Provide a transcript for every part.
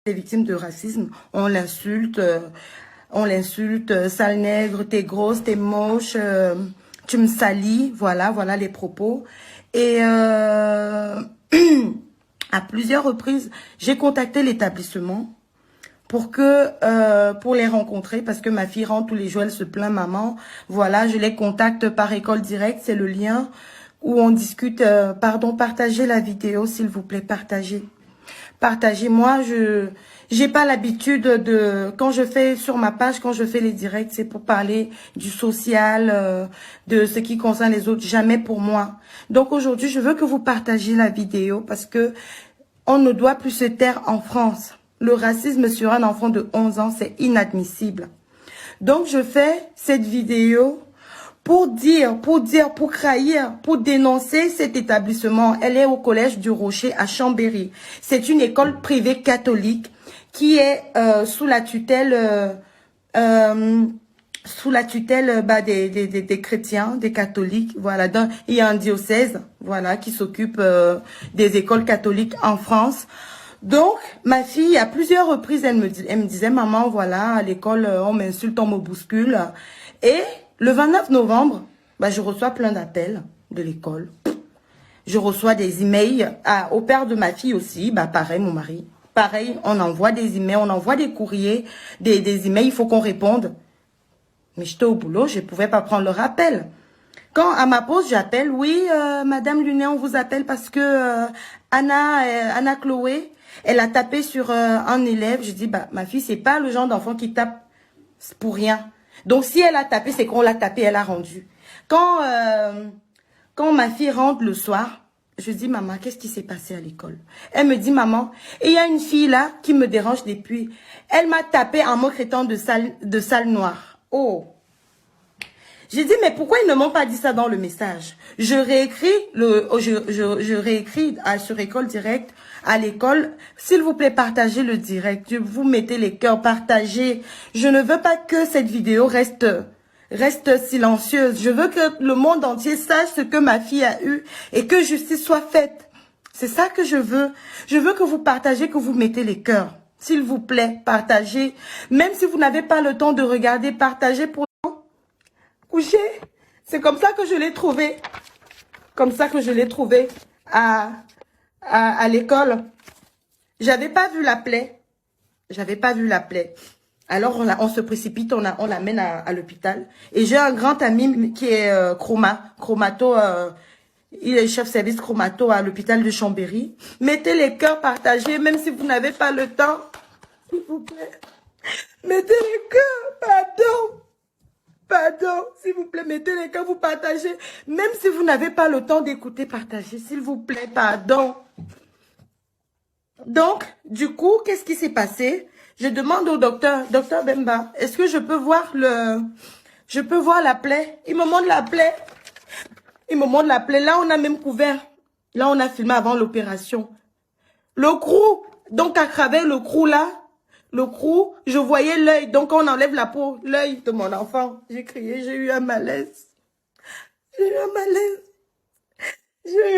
est victime de racisme, on l'insulte, sale nègre, t'es grosse, t'es moche, tu me salis, voilà les propos. Et à plusieurs reprises, j'ai contacté l'établissement pour les rencontrer parce que ma fille rentre tous les jours, elle se plaint, maman. Voilà, je les contacte par école directe, c'est le lien où on discute. Pardon, partagez la vidéo, s'il vous plaît, partagez. Partagez-moi, j'ai pas l'habitude quand je fais sur ma page, quand je fais les directs, c'est pour parler du social, de ce qui concerne les autres, jamais pour moi. Donc aujourd'hui, je veux que vous partagiez la vidéo parce que on ne doit plus se taire en France. Le racisme sur un enfant de 11 ans, c'est inadmissible. Donc je fais cette vidéo pour trahir, pour dénoncer cet établissement. Elle est au collège du Rocher à Chambéry. C'est une école privée catholique qui est sous la tutelle des chrétiens, des catholiques. Voilà, il y a un diocèse, voilà, qui s'occupe des écoles catholiques en France. Donc, ma fille, à plusieurs reprises, elle me disait, maman, voilà, à l'école, on m'insulte, on me bouscule. Et le 29 novembre, je reçois plein d'appels de l'école. Je reçois des emails au père de ma fille aussi, pareil, mon mari. Pareil, on envoie des emails, on envoie des courriers, des emails, il faut qu'on réponde. Mais j'étais au boulot, je ne pouvais pas prendre le rappel. Quand à ma pause, j'appelle, oui, Madame Lunet, on vous appelle parce que Anna Chloé, elle a tapé sur un élève. Je dis, ma fille, c'est pas le genre d'enfant qui tape pour rien. Donc, si elle a tapé, c'est qu'on l'a tapé, elle a rendu. Quand ma fille rentre le soir, je dis, maman, qu'est-ce qui s'est passé à l'école? Elle me dit, maman, et il y a une fille là qui me dérange depuis. Elle m'a tapé en me traitant de sale noire. Oh! J'ai dit, mais pourquoi ils ne m'ont pas dit ça dans le message? Je réécris sur École Directe, à l'école. S'il vous plaît, partagez le direct. Vous mettez les cœurs, partagez. Je ne veux pas que cette vidéo reste silencieuse. Je veux que le monde entier sache ce que ma fille a eu et que justice soit faite. C'est ça que je veux. Je veux que vous partagez, que vous mettez les cœurs. S'il vous plaît, partagez. Même si vous n'avez pas le temps de regarder, partagez pour coucher. C'est comme ça que je l'ai trouvé. Comme ça que je l'ai trouvé à l'école. J'avais pas vu la plaie. J'avais pas vu la plaie. Alors on se précipite, on l'amène à l'hôpital. Et j'ai un grand ami qui est chromato. Il est chef service chromato à l'hôpital de Chambéry. Mettez les cœurs, partagés, même si vous n'avez pas le temps. S'il vous plaît. Mettez les cœurs, pardon, s'il vous plaît, mettez les cœurs, vous partagez. Même si vous n'avez pas le temps d'écouter, partagez, s'il vous plaît, pardon. Donc, du coup, qu'est-ce qui s'est passé? Je demande au docteur Bemba, est-ce que je peux voir la plaie? Il me montre la plaie. Là, on a même couvert. Là, on a filmé avant l'opération. Le crou, donc à travers le crou là, je voyais l'œil. Donc, on enlève la peau, l'œil de mon enfant. J'ai crié, j'ai eu un malaise. J'ai eu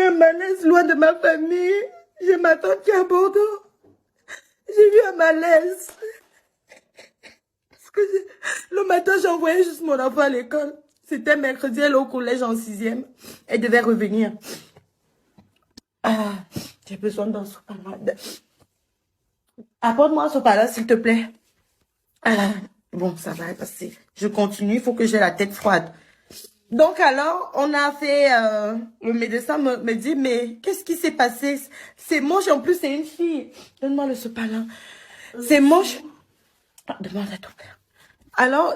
un malaise loin de ma famille. J'ai ma tante qui est à Bordeaux. J'ai eu un malaise. Parce que le matin, j'envoyais juste mon enfant à l'école. C'était mercredi, elle est au collège en 6e. Elle devait revenir. J'ai besoin d'un sopalade. Apporte-moi un sopalade, s'il te plaît. Bon, ça va passer. Je continue, il faut que j'ai la tête froide. Donc alors, on a fait, le médecin me dit, mais qu'est-ce qui s'est passé? C'est moche, en plus c'est une fille. Donne-moi le sopalin. C'est moche. Demande à ton père. Alors,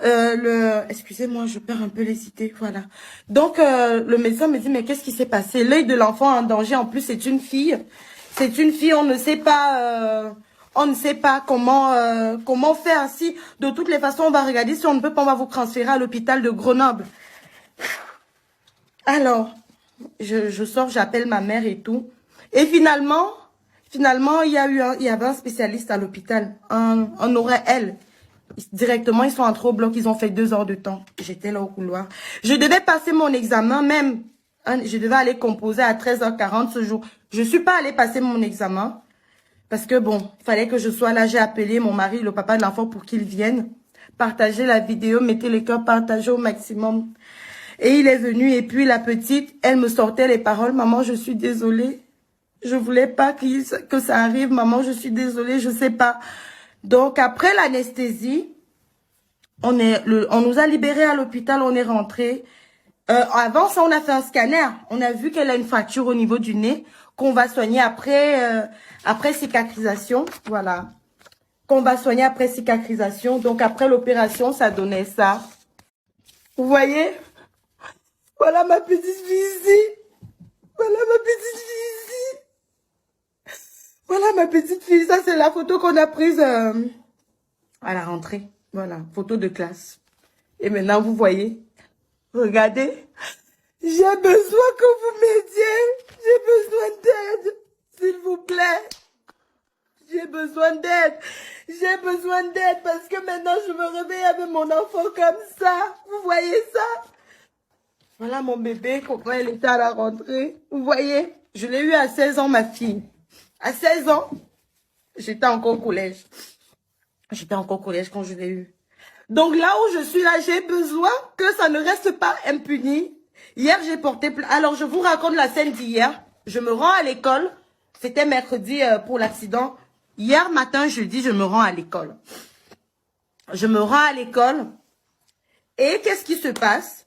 excusez-moi, je perds un peu les idées, voilà. Donc, le médecin me dit, mais qu'est-ce qui s'est passé? L'œil de l'enfant en danger, en plus c'est une fille. C'est une fille, on ne sait pas comment faire. Si, de toutes les façons, on va regarder si on ne peut pas, on va vous transférer à l'hôpital de Grenoble. Alors, je sors, j'appelle ma mère et tout. Et finalement, il y avait un spécialiste à l'hôpital, un ORL. Directement, ils sont entrés au bloc, ils ont fait 2 heures de temps. J'étais là au couloir. Je devais passer mon examen même. Je devais aller composer à 13h40 ce jour. Je suis pas allée passer mon examen. Parce que bon, il fallait que je sois là. J'ai appelé mon mari, le papa de l'enfant, pour qu'il vienne partager la vidéo, mettez les cœurs, partagez au maximum. Et il est venu et puis la petite, elle me sortait les paroles. Maman, je suis désolée. Je voulais pas que ça arrive. Maman, je suis désolée, je sais pas. Donc après l'anesthésie, on nous a libérés à l'hôpital, on est rentré. Avant ça, on a fait un scanner. On a vu qu'elle a une fracture au niveau du nez qu'on va soigner après cicatrisation. Voilà. Qu'on va soigner après cicatrisation. Donc après l'opération, ça donnait ça. Vous voyez? Voilà ma petite fille ici. Voilà ma petite fille ici. Voilà ma petite fille. Ça, c'est la photo qu'on a prise à la rentrée. Voilà, photo de classe. Et maintenant, vous voyez. Regardez. J'ai besoin que vous m'aidiez. J'ai besoin d'aide. S'il vous plaît. J'ai besoin d'aide. J'ai besoin d'aide parce que maintenant, je me réveille avec mon enfant comme ça. Vous voyez ça? Voilà mon bébé, quand elle était à la rentrée. Vous voyez, je l'ai eu à 16 ans, ma fille. À 16 ans, j'étais encore au collège. J'étais encore au collège quand je l'ai eu. Donc là où je suis là, j'ai besoin que ça ne reste pas impuni. Hier, j'ai porté plainte. Alors, je vous raconte la scène d'hier. Je me rends à l'école. C'était mercredi pour l'accident. Hier matin, jeudi, je me rends à l'école. Je me rends à l'école. Et qu'est-ce qui se passe?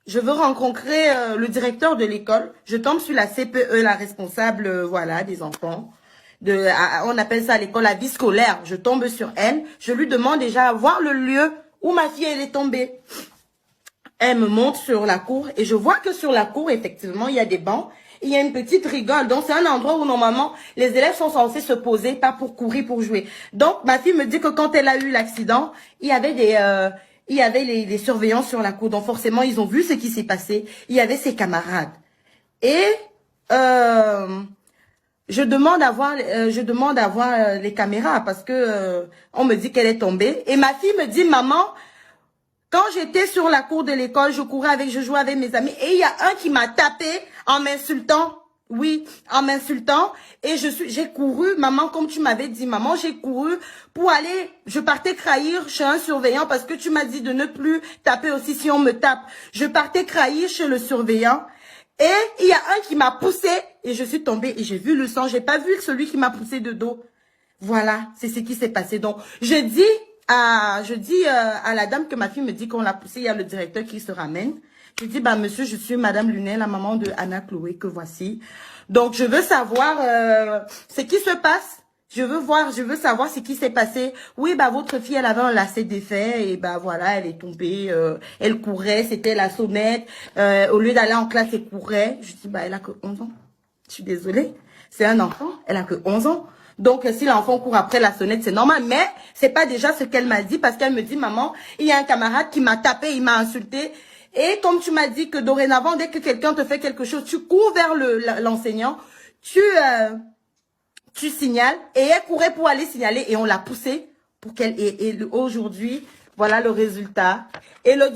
Je veux rencontrer le directeur de l'école. Je tombe sur la CPE, la responsable, voilà, des enfants. On appelle ça à l'école la vie scolaire. Je tombe sur elle. Je lui demande déjà à voir le lieu où ma fille elle est tombée. Elle me montre sur la cour et je vois que sur la cour, effectivement, il y a des bancs. Il y a une petite rigole. Donc, c'est un endroit où, normalement, les élèves sont censés se poser, pas pour courir, pour jouer. Donc, ma fille me dit que quand elle a eu l'accident, il y avait les surveillants sur la cour. Donc, forcément, ils ont vu ce qui s'est passé. Il y avait ses camarades. Et je demande à voir les caméras parce que on me dit qu'elle est tombée. Et ma fille me dit, maman, quand j'étais sur la cour de l'école, je jouais avec mes amis et il y a un qui m'a tapé en m'insultant. Oui, en m'insultant. Et j'ai couru, maman, comme tu m'avais dit, maman, j'ai couru pour aller, je partais trahir chez un surveillant parce que tu m'as dit de ne plus taper aussi si on me tape. Je partais trahir chez le surveillant et il y a un qui m'a poussé et je suis tombée et j'ai vu le sang. J'ai pas vu celui qui m'a poussé de dos. Voilà, c'est ce qui s'est passé. Donc, je dis à la dame que ma fille me dit qu'on l'a poussée, il y a le directeur qui se ramène. Je dis, bah, monsieur, je suis Madame Lunet, la maman de Anna Chloé, que voici. Donc, je veux savoir ce qui se passe. Je veux savoir ce qui s'est passé. Oui, bah, votre fille, elle avait un lacet défait et bah, voilà, elle est tombée, elle courait, c'était la sonnette. Au lieu d'aller en classe, elle courait. Je dis, bah, elle a que 11 ans. Je suis désolée. C'est un enfant, elle a que 11 ans. Donc, si l'enfant court après la sonnette, c'est normal. Mais c'est pas déjà ce qu'elle m'a dit parce qu'elle me dit, maman, il y a un camarade qui m'a tapé, il m'a insulté. Et comme tu m'as dit que dorénavant, dès que quelqu'un te fait quelque chose, tu cours vers l'enseignant, tu signales. Et elle courait pour aller signaler et on l'a poussée pour qu'elle... Et aujourd'hui, voilà le résultat. Et le